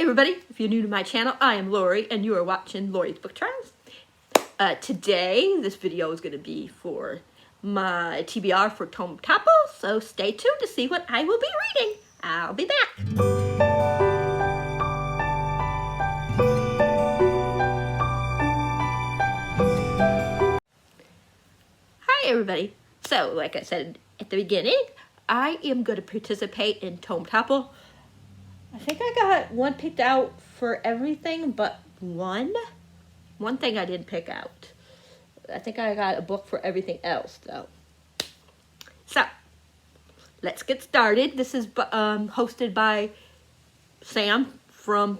everybody, if you're new to my channel, I am Lori and you are watching Lori's Book Trials. Today, this video is going to be for my TBR for Tome-Topple, so stay tuned to see what I will be reading. I'll be back. Hi everybody. So, like I said at the beginning, I am going to participate in Tome-Topple. I think I got one picked out for everything but one. One thing I didn't pick out. I think I got a book for everything else though. So, let's get started. This is hosted by Sam from,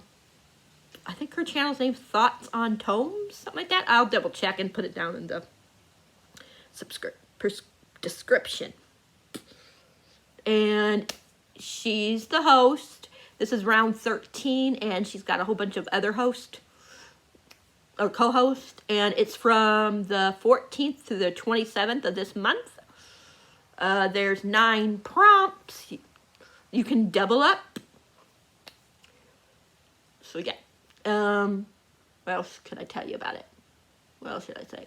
I think her channel's name's Thoughts on Tomes, something like that. I'll double check and put it down in the description. And she's the host. This is round 13, and she's got a whole bunch of other hosts or co-hosts, and it's from the 14th to the 27th of this month. There's 9 prompts. You can double up. So yeah. What else can I tell you about it? What else should I say?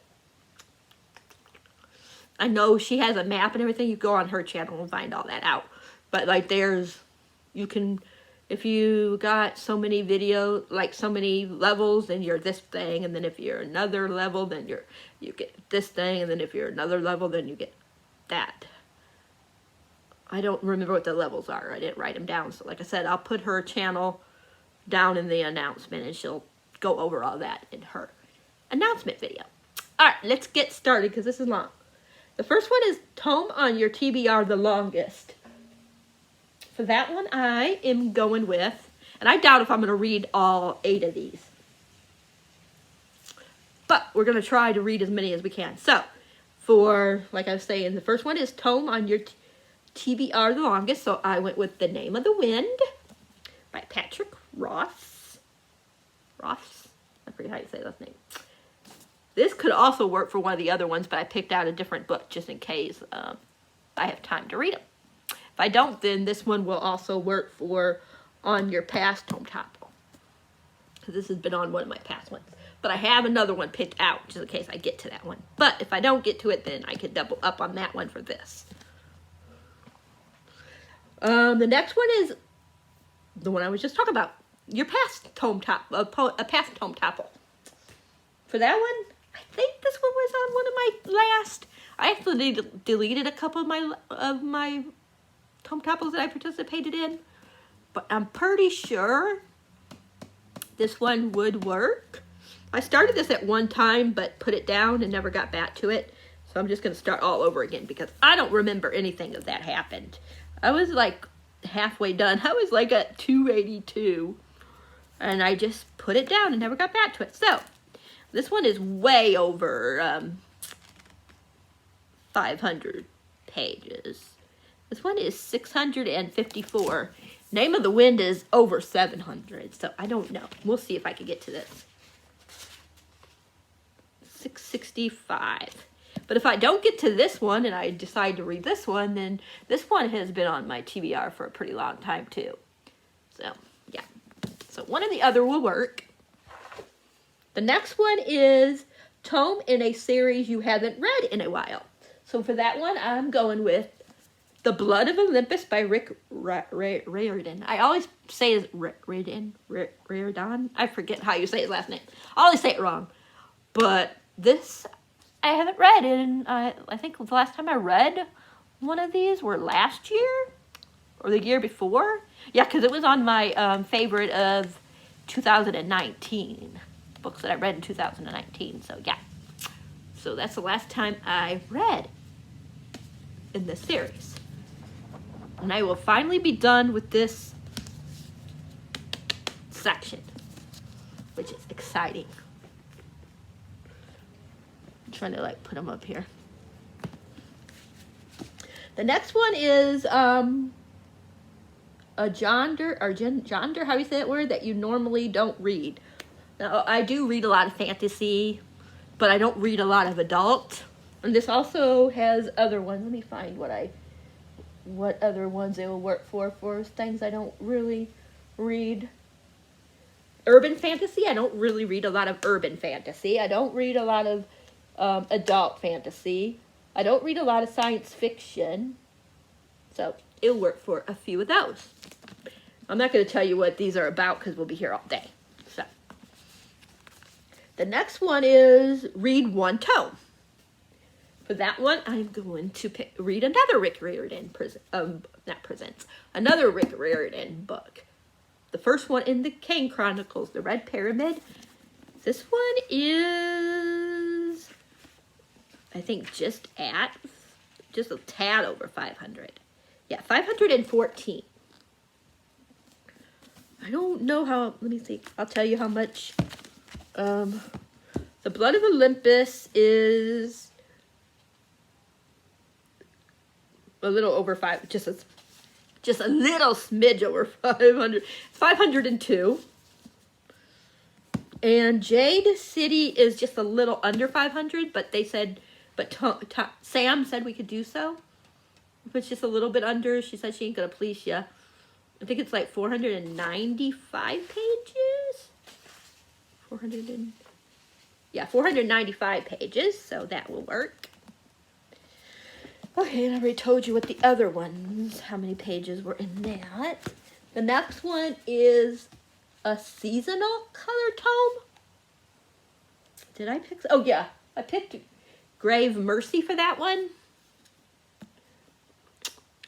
I know she has a map and everything. You go on her channel and find all that out. But like you can, if you got so many so many levels, then you're this thing. And then if you're another level, then you get this thing. And then if you're another level, then you get that. I don't remember what the levels are. I didn't write them down. So like I said, I'll put her channel down in the announcement and she'll go over all that in her announcement video. All right, let's get started because this is long. The first one is Tome on Your TBR the Longest. For that one, I am going with, and I doubt if I'm going to read all 8 of these. But we're going to try to read as many as we can. So, like I was saying, the first one is Tome on Your TBR the Longest. So I went with The Name of the Wind by Patrick Ross. Ross? I forget how you say that name. This could also work for one of the other ones, but I picked out a different book just in case I have time to read them. If I don't, then this one will also work for on your past Tome-Topple. Because this has been on one of my past ones. But I have another one picked out just in case I get to that one. But if I don't get to it, then I could double up on that one for this. The next one is the one I was just talking about. Your past Tome-Topple, a past Tome-Topple. For that one, I think this one was on one of my last. I actually deleted a couple of my Tome-Topples that I participated in, but I'm pretty sure this one would work. I started this at one time, but put it down and never got back to it. So I'm just going to start all over again because I don't remember anything of that happened. I was like halfway done. I was like at 282, and I just put it down and never got back to it. So this one is way over 500 pages. This one is 654. Name of the Wind is over 700, so I don't know. We'll see if I can get to this. 665. But if I don't get to this one and I decide to read this one, then this one has been on my TBR for a pretty long time too. So, yeah. So one or the other will work. The next one is Tome in a series you haven't read in a while. So for that one, I'm going with The Blood of Olympus by Rick Riordan. I always say it's Riordan. I forget how you say his last name. I always say it wrong. But this I haven't read, and I think the last time I read one of these were last year or the year before. Yeah, because it was on my favorite of 2019. Books that I read in 2019, so yeah. So that's the last time I read in this series. And I will finally be done with this section, which is exciting. I'm trying to like put them up here. The next one is a genre, how do you say that word, that you normally don't read. Now, I do read a lot of fantasy, but I don't read a lot of adult. And this also has other ones. Let me find what other ones it will work for things I don't really read. urban fantasy. I don't really read a lot of urban fantasy. I don't read a lot of adult fantasy. I don't read a lot of science fiction. So it'll work for a few of those. I'm not going to tell you what these are about because we'll be here all day. So the next one is read one tome. For that one, I'm going to read another Rick Riordan another Rick Riordan book. The first one in the Kane Chronicles, The Red Pyramid. This one is, I think, just a tad over 500. Yeah, 514. I don't know how, let me see. I'll tell you how much. The Blood of Olympus is a little over just a little smidge over 500, 502. And Jade City is just a little under 500, but they said, Sam said we could do so. If it's just a little bit under, she said she ain't gonna police ya. I think it's like 495 pages. 495 pages, so that will work. Okay, and I already told you what the other ones, how many pages were in that. The next one is a seasonal color tome. Did I pick? Oh yeah, I picked Grave Mercy for that one.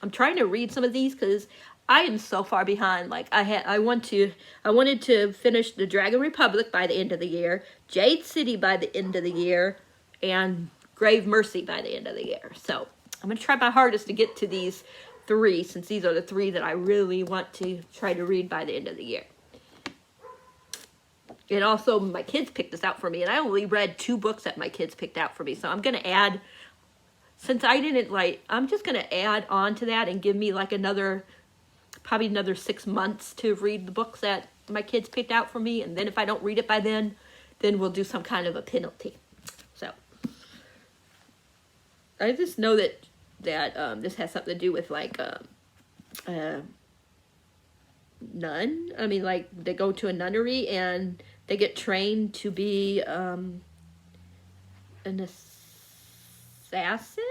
I'm trying to read some of these because I am so far behind. Like I wanted to finish the Dragon Republic by the end of the year, Jade City by the end of the year, and Grave Mercy by the end of the year. So I'm going to try my hardest to get to these 3, since these are the 3 that I really want to try to read by the end of the year. And also, my kids picked this out for me, and I only read 2 books that my kids picked out for me. So I'm going to add, since I didn't I'm just going to add on to that and give me like probably another 6 months to read the books that my kids picked out for me. And then if I don't read it by then we'll do some kind of a penalty. So I just know that this has something to do with like nun. I mean, like they go to a nunnery and they get trained to be an assassin.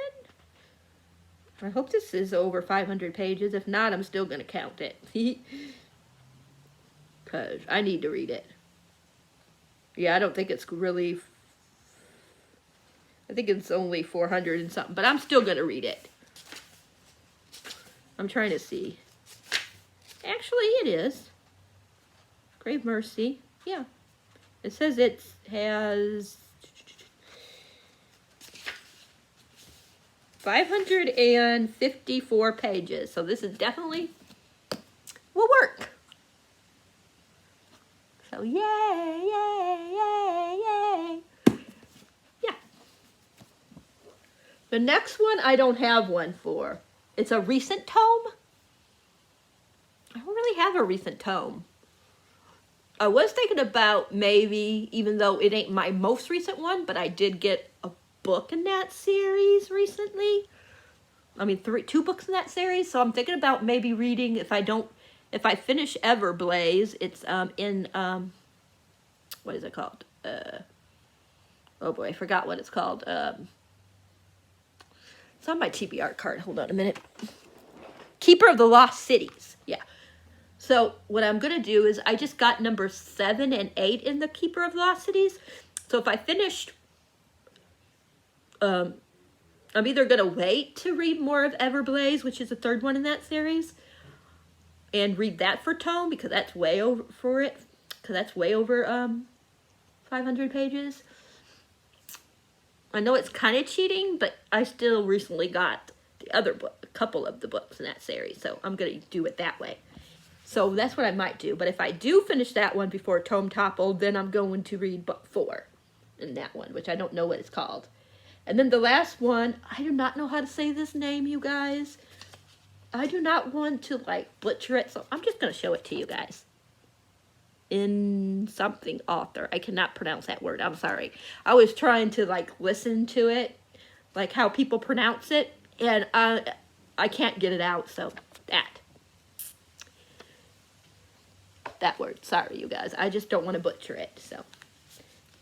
I hope this is over 500 pages. If not, I'm still going to count it. Because I need to read it. Yeah, I don't think it's really, I think it's only 400 and something, but I'm still going to read it. I'm trying to see. Actually, it is. Grave Mercy. Yeah. It says it has 554 pages. So this is definitely will work. So yay, yay, yay, yay. Yeah. The next one I don't have one for. It's a recent tome. I don't really have a recent tome. I was thinking about maybe, even though it ain't my most recent one, but I did get a book in that series recently. I mean, 2 books in that series. So I'm thinking about maybe reading, if I finish Everblaze, it's in, what is it called? Oh boy, I forgot what it's called. It's on my TBR card. Hold on a minute. Keeper of the Lost Cities. Yeah. So what I'm going to do is I just got number 7 and 8 in the Keeper of the Lost Cities. So if I finished, I'm either going to wait to read more of Everblaze, which is the 3rd one in that series, and read that for tome, because that's way over for it, because that's way over 500 pages. I know it's kind of cheating, but I still recently got the other book, a couple of the books in that series, so I'm going to do it that way. So that's what I might do. But if I do finish that one before Tome-Topple, then I'm going to read book 4 in that one, which I don't know what it's called. And then the last one, I do not know how to say this name, you guys. I do not want to, like, butcher it, so I'm just going to show it to you guys. In something author. I cannot pronounce that word. I'm sorry. I was trying to, like, listen to it, like how people pronounce it, and I can't get it out, so that. that word. Sorry, you guys. I just don't want to butcher it. So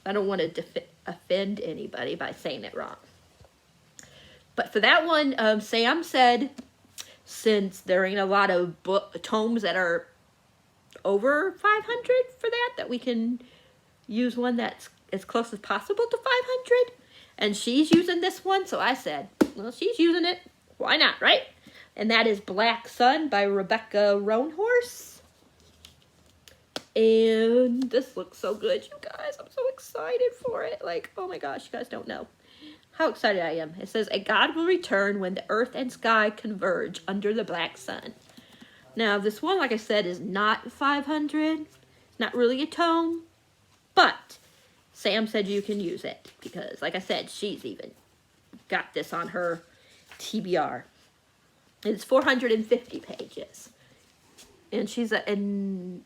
I don't want to offend anybody by saying it wrong. But for that one, Sam said, since there ain't a lot of tomes that are over 500 for that we can use one that's as close as possible to 500. And she's using this one, so I said, well, she's using it. Why not, right? And that is Black Sun by Rebecca Roanhorse. And this looks so good, you guys. I'm so excited for it. Like, oh my gosh, you guys don't know how excited I am. It says, a god will return when the earth and sky converge under the black sun. Now, this one, like I said, is not 500. It's not really a tome. But Sam said you can use it because, like I said, she's even got this on her TBR. It's 450 pages. And she's I'm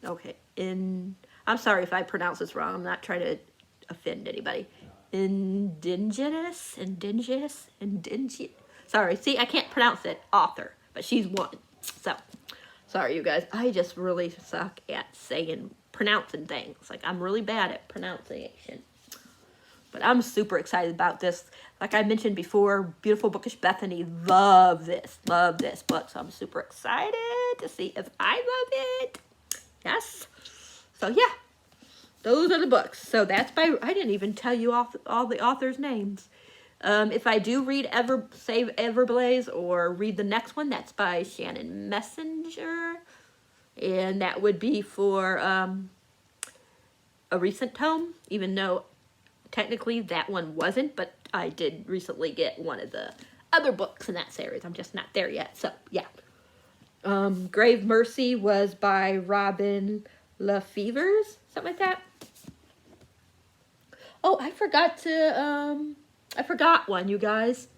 sorry if I pronounce this wrong. I'm not trying to offend anybody. Indigenous. Sorry, see, I can't pronounce it. Author, but she's one. So, sorry, you guys. I just really suck at pronouncing things. Like, I'm really bad at pronunciation. But I'm super excited about this. Like I mentioned before, Beautiful Bookish Bethany love this book. So I'm super excited to see if I love it. Yes. So yeah, those are the books. So that's by, I didn't even tell you all the authors' names. If I do read Save Everblaze or read the next one, that's by Shannon Messenger. And that would be for a recent tome, even though technically that one wasn't, but I did recently get one of the other books in that series. I'm just not there yet, so yeah. Grave Mercy was by Robin LaFevers, something like that. Oh, I forgot one, you guys.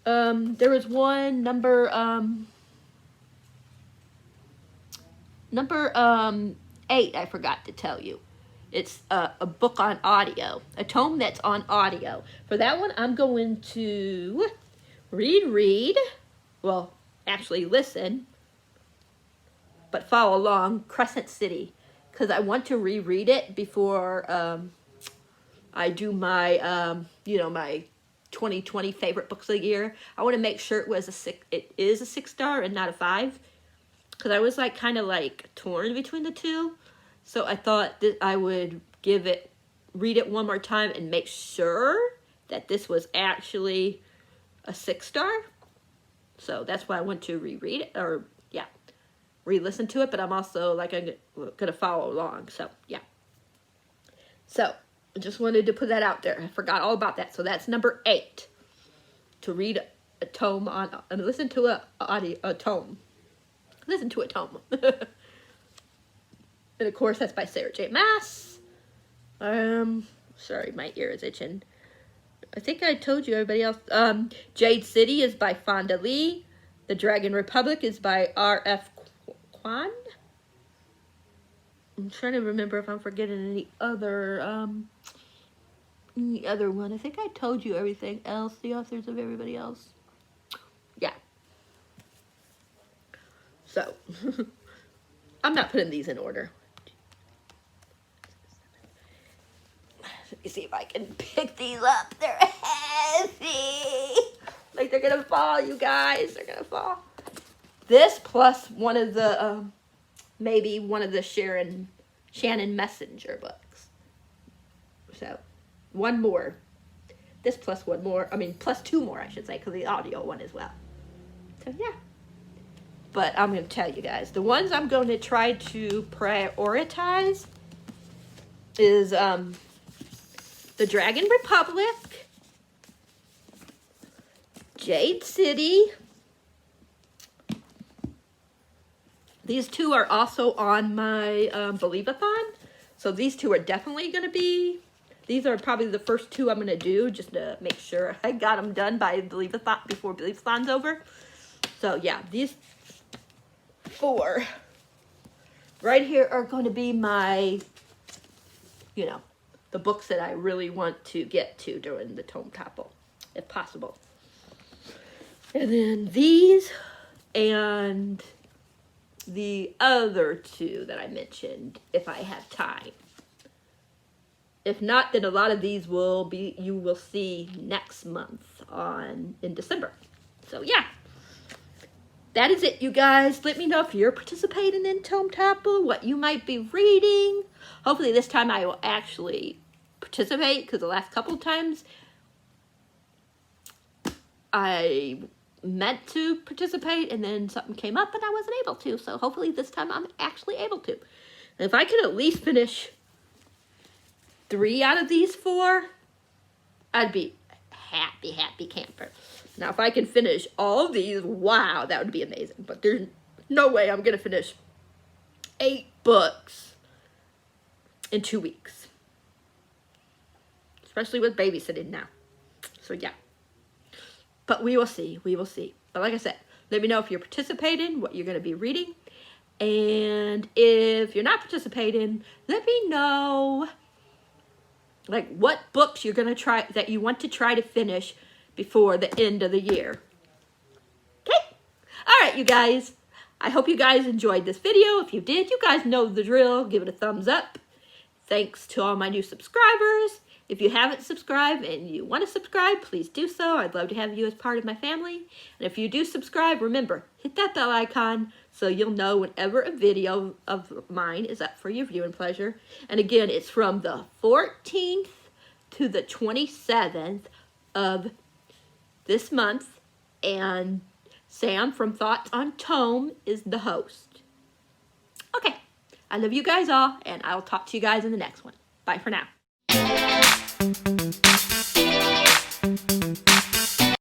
There was one number 8 I forgot to tell you. It's a book on audio, a tome that's on audio. For that one, I'm going to well, actually listen, but follow along, Crescent City, because I want to reread it before I do my, my 2020 favorite books of the year. I want to make sure it is a 6-star and not a 5, because I was kind of torn between the two. So I thought that I would read it one more time and make sure that this was actually a 6-star. So that's why I want to reread it, or yeah, re-listen to it. But I'm also I'm gonna follow along. So yeah. So I just wanted to put that out there. I forgot all about that. So that's number 8. To read a tome and listen to a tome. Listen to a tome. And of course, that's by Sarah J. Maas. Sorry, my ear is itching. I think I told you everybody else. Jade City is by Fonda Lee. The Dragon Republic is by R.F. Kwan. I'm trying to remember if I'm forgetting any other one. I think I told you everything else, the authors of everybody else. Yeah. So, I'm not putting these in order. Let me see if I can pick these up. They're heavy. They're going to fall, you guys. They're going to fall. This plus one of the, maybe one of the Shannon Messenger books. So, one more. This plus one more. Plus 2 more, I should say, because the audio one as well. So, yeah. But I'm going to tell you guys. The ones I'm going to try to prioritize is The Dragon Republic, Jade City. These 2 are also on my Believe-a-thon. So these 2 are definitely going to be, these are probably the first 2 I'm going to do just to make sure I got them done by Believe-a-thon, before Believe-a-thon's over. So yeah, these 4 right here are going to be my, the books that I really want to get to during the Tome-Topple, if possible. And then these and the other two that I mentioned if I have time. If not, then a lot of these you will see next month in December. So yeah, that is it, you guys. Let me know if you're participating in Tome-Topple, what you might be reading. Hopefully this time I will actually participate, because the last couple times I meant to participate and then something came up and I wasn't able to. So hopefully this time I'm actually able to. And if I can at least finish 3 out of these 4, I'd be happy camper. Now if I can finish all of these, wow, that would be amazing. But there's no way I'm gonna finish 8 books in 2 weeks. Especially with babysitting now. So yeah. But we will see. We will see. But like I said, let me know if you're participating, what you're going to be reading. And if you're not participating, let me know like what books you're going to try, that you want to try to finish before the end of the year. Okay? All right, you guys. I hope you guys enjoyed this video. If you did, you guys know the drill. Give it a thumbs up. Thanks to all my new subscribers. If you haven't subscribed and you want to subscribe, please do so. I'd love to have you as part of my family. And if you do subscribe, remember, hit that bell icon so you'll know whenever a video of mine is up for your viewing pleasure. And again, it's from the 14th to the 27th of this month. And Sam from Thoughts on Tome is the host. Okay, I love you guys all, and I'll talk to you guys in the next one. Bye for now.